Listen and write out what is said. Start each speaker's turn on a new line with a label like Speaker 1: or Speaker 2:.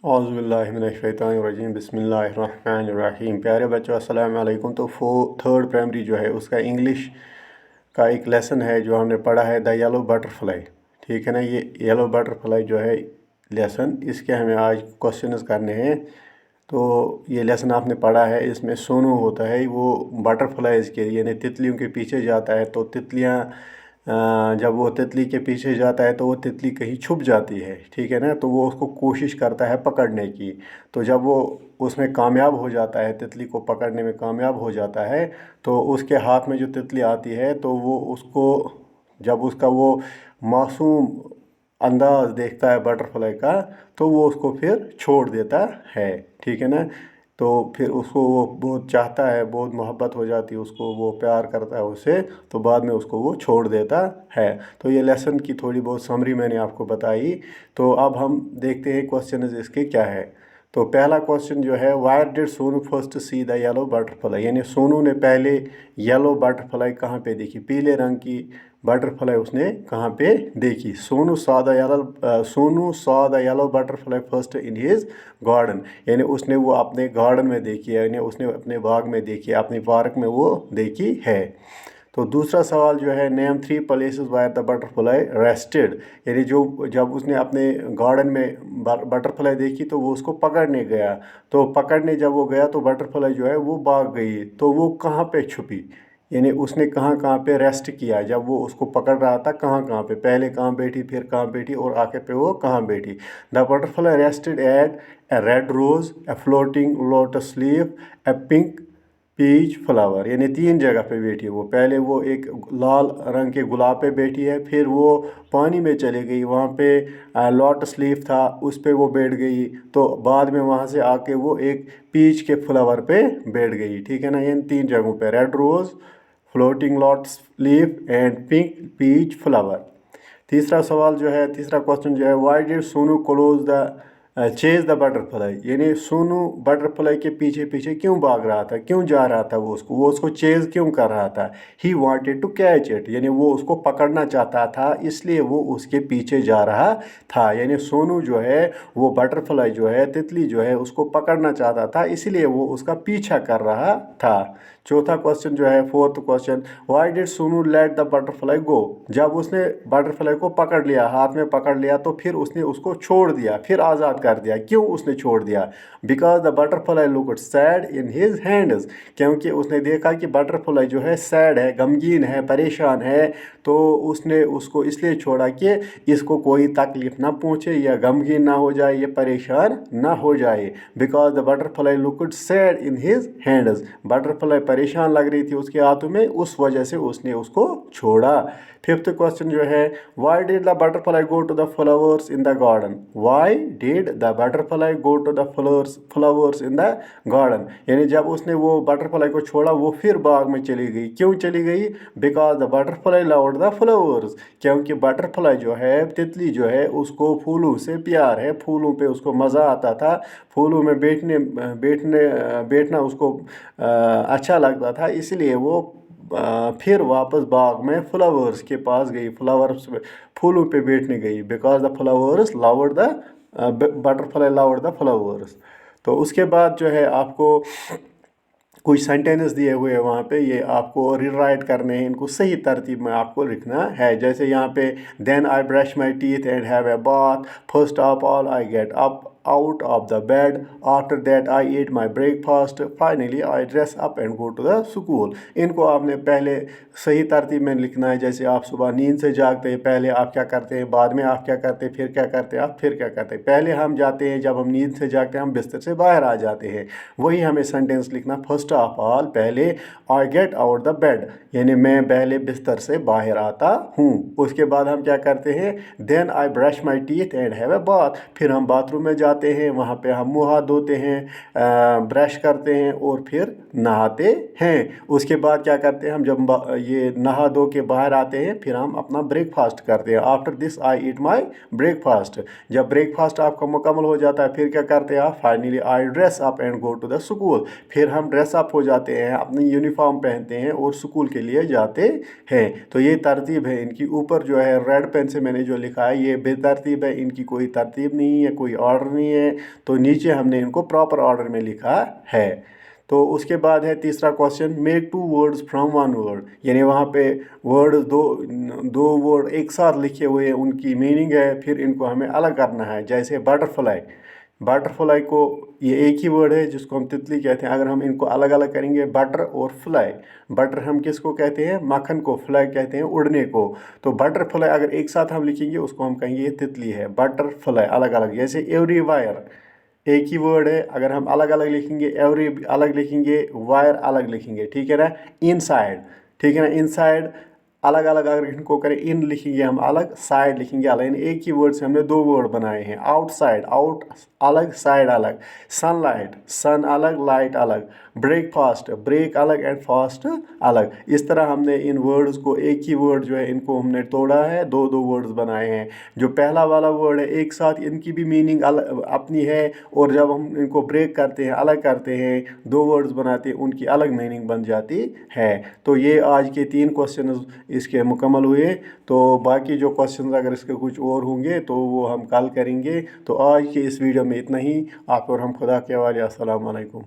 Speaker 1: औज़ु बिल्लाहि मिनश्शैतानिर्रजीम बिस्मिल्लाहिर्रहमानिर्रहीम। प्यारे बच्चों अस्सलाम वालेकुम। तो थर्ड प्राइमरी जो है उसका इंग्लिश का एक लेसन है जो हमने पढ़ा है, द येलो बटरफ्लाई। ठीक है ना, ये येलो बटरफ्लाई जो है लेसन, इसके हमें आज क्वेश्चंस करने हैं। तो ये लेसन आपने पढ़ा है, इसमें सोनू होता है, वो बटरफ्लाइज के यानी तितलियों के पीछे जाता है। तो तितलियाँ जब वो तितली के पीछे जाता है तो वो तितली कहीं छुप जाती है, ठीक है ना। तो वो उसको कोशिश करता है पकड़ने की। तो जब वो उसमें कामयाब हो जाता है, तितली को पकड़ने में कामयाब हो जाता है, तो उसके हाथ में जो तितली आती है तो वो उसको, जब उसका वो मासूम अंदाज देखता है बटरफ्लाई का, तो वो उसको फिर छोड़ देता है, ठीक है ना। तो फिर उसको वो बहुत चाहता है, बहुत मोहब्बत हो जाती है उसको, वो प्यार करता है उससे, तो बाद में उसको वो छोड़ देता है। तो ये लेसन की थोड़ी बहुत समरी मैंने आपको बताई। तो अब हम देखते हैं क्वेश्चन इसके क्या है। तो पहला क्वेश्चन जो है, wire did Sonu first see the yellow butterfly, यानी सोनू ने पहले येलो बटरफ्लाई कहाँ पे देखी, पीले रंग की बटरफ्लाई उसने कहाँ पे देखी। Sonu saw the yellow butterfly first in his garden, यानी उसने वो अपने गार्डन में देखी है, यानी उसने अपने बाग में देखी है, अपनी पार्क में वो देखी है। तो दूसरा सवाल जो है, name 3 places wire the butterfly rested, यानी जो जब उसने अपने गार्डन में बटरफ्लाई देखी तो वो उसको पकड़ने गया। तो पकड़ने जब वो गया तो बटरफ्लाई जो है वो भाग गई, तो वो कहाँ पे छुपी, यानी उसने कहाँ कहाँ पे रेस्ट किया, जब वो उसको पकड़ रहा था कहाँ कहाँ पे, पहले कहाँ बैठी, फिर कहाँ बैठी, और आखिर पे वो कहाँ बैठी। The butterfly rested at a red rose, a floating lotus leaf, a pink peach flower, यानी 3 जगह पे बैठी है वो। पहले वो एक लाल रंग के गुलाब पे बैठी है, फिर वो पानी में चली गई, वहाँ पे लोटस लीफ था उस पे वो बैठ गई, तो बाद में वहाँ से आके वो एक पीच के फ्लावर पे बैठ गई, ठीक है ना। इन 3 जगहों पे, red rose, floating lotus leaf and pink peach flower. तीसरा सवाल जो है, तीसरा क्वेश्चन जो है, why did Sonu close the chase the butterfly, यानी सोनू बटरफ्लाई के पीछे पीछे क्यों भाग रहा था, क्यों जा रहा था, वो उसको चेज क्यों कर रहा था। He wanted to catch it, यानी वो उसको पकड़ना चाहता था, इसलिए वो उसके पीछे जा रहा था। यानी सोनू जो है, वो बटरफ्लाई जो है, तितली जो है, उसको पकड़ना चाहता था, इसलिए वो उसका पीछा कर रहा था। चौथा क्वेश्चन जो है, fourth question, why did Sonu let the butterfly go, जब उसने बटरफ्लाई को पकड़ लिया, हाथ में पकड़ लिया, तो फिर उसने उसको छोड़ दिया, फिर आज़ाद कर दिया। क्यों उसने छोड़ दिया, because the butterfly looked sad in his hands, क्योंकि उसने देखा कि बटरफ्लाई जो है सैड है, गमगीन है, परेशान है, तो उसने उसको इसलिए छोड़ा कि इसको कोई तकलीफ ना पहुँचे, या गमगीन ना हो जाए, या परेशान ना हो जाए। Because the butterfly looked sad in his hands, butterfly परेशान लग रही थी उसके हाथों में, उस वजह से उसने उसको छोड़ा। फिफ्थ क्वेश्चन जो है, why did the butterfly go to the flowers in the garden, why did the butterfly go to the flowers in the garden, यानी जब उसने वो बटरफ्लाई को छोड़ा वो फिर बाग में चली गई, क्यों चली गई, because the butterfly loved the flowers, क्योंकि बटरफ्लाई जो है, तितली जो है, उसको फूलों से प्यार है, फूलों पे उसको मज़ा आता था, फूलों में बैठना उसको अच्छा लगता था, इसलिए वो फिर वापस बाग में फ्लावर्स के पास गई, फ्लावर्स फूलों पे बैठने गई, because the flowers loved the butterfly loved the flowers. तो उसके बाद जो है, आपको कुछ सेंटेंस दिए हुए हैं वहाँ पे, ये आपको रीराइट करने हैं, इनको सही तरतीब में आपको लिखना है। जैसे यहाँ पे, then I brush my teeth and have a bath, first of all I get up out of the bed, after that I eat my breakfast, finally I dress up and go to the school। इनको आपने पहले सही तरतीब में लिखना है। जैसे आप सुबह नींद से जागते हैं, पहले आप क्या करते हैं, बाद में आप क्या करते हैं, फिर क्या करते हैं, आप फिर क्या करते हैं। पहले हम जाते हैं, जब हम नींद से जागते हैं, हम बिस्तर से बाहर आ जाते हैं, वही हमें सेंटेंस लिखना। फर्स्ट ऑफ ऑल, पहले I get out the bed, यानी मैं पहले बिस्तर से बाहर आता हूँ। उसके बाद हम क्या करते हैं, then I brush my teeth and have a bath, फिर हम बाथरूम में जाते हैं, वहाँ पे हम मुँह हाथ धोते हैं, ब्रश करते हैं, और फिर नहाते हैं। उसके बाद क्या करते हैं, हम जब ये नहा धो के बाहर आते हैं, फिर हम अपना ब्रेकफास्ट करते हैं। After this I eat my breakfast, जब ब्रेकफास्ट आपका मुकम्मल हो जाता है, फिर क्या करते हैं आप, finally I dress up and go to the school, फिर हम ड्रेस अप हो जाते हैं, अपनी यूनिफॉर्म पहनते हैं और स्कूल के लिए जाते हैं। तो ये तरतीब है इनकी। ऊपर जो है रेड पेन से मैंने जो लिखा है, ये बेतरतीब है, इनकी कोई तरतीब नहीं है, कोई ऑर्डर नहीं है, तो नीचे हमने इनको प्रॉपर ऑर्डर में लिखा है। तो उसके बाद है तीसरा question, make two words from one word, यानी वहाँ पे वर्ड दो वर्ड एक साथ लिखे हुए हैं, उनकी मीनिंग है, फिर इनको हमें अलग करना है। जैसे बटरफ्लाई, बटरफ्लाई को ये एक ही वर्ड है जिसको हम तितली कहते हैं, अगर हम इनको अलग अलग करेंगे, बटर और फ्लाई, बटर हम किसको कहते हैं, मक्खन को, फ्लाई कहते हैं उड़ने को। तो बटरफ्लाई अगर एक साथ हम लिखेंगे उसको हम कहेंगे ये तितली है, बटरफ्लाई अलग अलग। जैसे एवरी वायर, एक ही वर्ड है, अगर हम अलग अलग लिखेंगे, एवरी अलग लिखेंगे, वायर अलग लिखेंगे, ठीक है ना। इनसाइड, ठीक है ना, इनसाइड अलग अलग अगर इनको करें, इन लिखेंगे हम अलग, साइड लिखेंगे अलग, यानी एक ही वर्ड से हमने दो वर्ड बनाए हैं। आउटसाइड, आउट अलग, साइड अलग। सनलाइट, सन अलग, लाइट अलग। ब्रेकफास्ट, ब्रेक अलग एंड फास्ट अलग। इस तरह हमने इन वर्ड्स को, एक ही वर्ड जो है इनको हमने तोड़ा है, दो दो वर्ड्स बनाए हैं। जो पहला वाला वर्ड है एक साथ इनकी भी मीनिंग अलग अपनी है, और जब हम इनको ब्रेक करते हैं, अलग करते हैं, दो वर्ड्स बनाते हैं, उनकी अलग मीनिंग बन जाती है। तो ये आज के 3 क्वेश्चन इसके मुकम्मल हुए। तो बाकी जो क्वेश्चन अगर इसके कुछ और होंगे तो वो हम कल करेंगे। तो आज के इस वीडियो में इतना ही। आप और हम खुदा के हवाले। अस्सलाम वालेकुम।